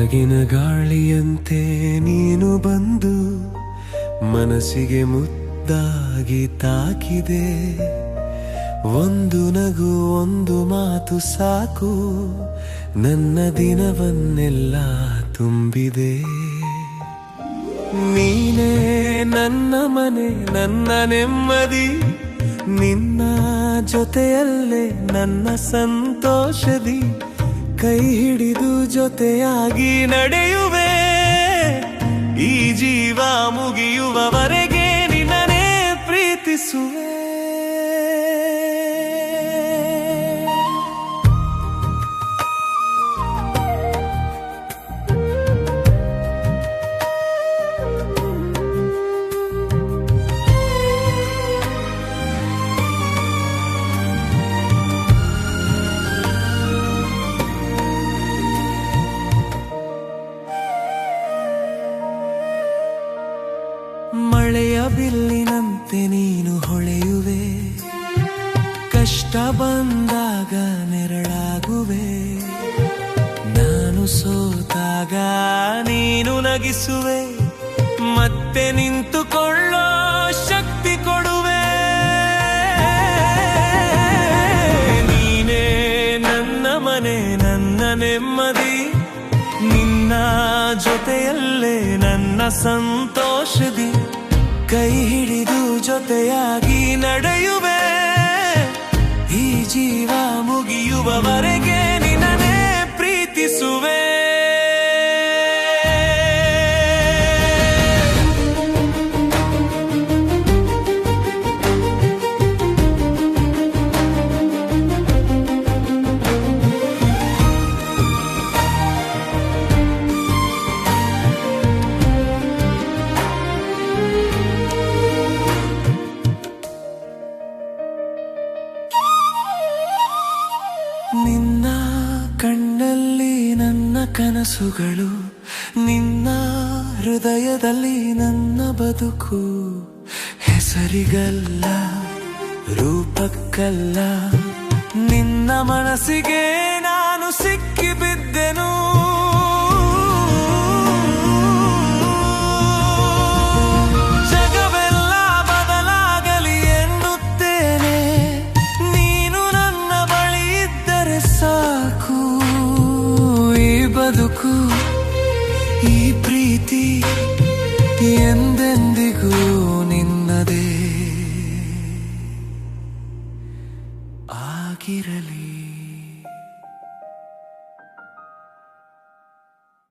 ಬೆಳಗಿನ ಗಾಳಿಯಂತೆ ನೀನು ಬಂದು ಮನಸ್ಸಿಗೆ ಮುದ್ದಾಗಿ ತಾಕಿದೆ. ಒಂದು ನಗು ಒಂದು ಮಾತು ಸಾಕು, ನನ್ನ ದಿನವನ್ನೆಲ್ಲ ತುಂಬಿದೆ. ನೀನೇ ನನ್ನ ಮನೆ, ನನ್ನ ನೆಮ್ಮದಿ, ನಿನ್ನ ಜೊತೆಯಲ್ಲೇ ನನ್ನ ಸಂತೋಷದಿ. ಕೈ ಹಿಡಿದು ಜೊತೆಯಾಗಿ ನಡೆಯುವೆ, ಈ ಜೀವ ಮುಗಿಯುವವರೆಗೆ ನಿನ್ನನೇ ಪ್ರೀತಿಸುವೆ. ಮಳೆಯ ಬಿಲ್ಲಿನಂತೆ ನೀನು ಹೊಳೆಯುವೆ, ಕಷ್ಟ ಬಂದಾಗ ನೆರಳಾಗುವೆ. ನಾನು ಸೋತಾಗ ನೀನು ನಗಿಸುವೆ, ಮತ್ತೆ ನಿಂತುಕೊಳ್ಳೋ ಶಕ್ತಿ ಕೊಡುವೆ. ನೀನೇ ನನ್ನ ಮನೆ, ನನ್ನ ನೆಮ್ಮದಿ, ನಿನ್ನ ಜೊತೆಯಲ್ಲೇ ನನ್ನ ಸಂತೋಷದಿ. ಕೈ ಹಿಡಿದು ಜೊತೆಯಾಗಿ ನಡೆಯುವೆ, ಈ ಜೀವ ಮುಗಿಯುವವರೆಗೆ ನಿನ್ನನೇ ಪ್ರೀತಿಸುವೆ. ನಿನ್ನ ಕಣ್ಣಲ್ಲಿ ನನ್ನ ಕನಸುಗಳು, ನಿನ್ನ ಹೃದಯದಲ್ಲಿ ನನ್ನ ಬದುಕು. ಹೆಸರಿಗಲ್ಲ ರೂಪಕ್ಕಲ್ಲ, ನಿನ್ನ ಮನಸ್ಸಿಗೆ ನಾನು ಸಿಕ್ಕಿ ಬಿದ್ದೆನು. ಜಗವೆಲ್ಲ ಬದಲಾಗಲಿ ಎನ್ನುತ್ತೇನೆ, ನೀನು ನನ್ನ ಬಳಿ ಇದ್ದರೆ ಸಾಕು. ಈ ಬದುಕು, ಈ ಪ್ರೀತಿ ಎಂದೆಂದಿಗೂ ನಿನ್ನದೇ ಆಗಿರಲಿ.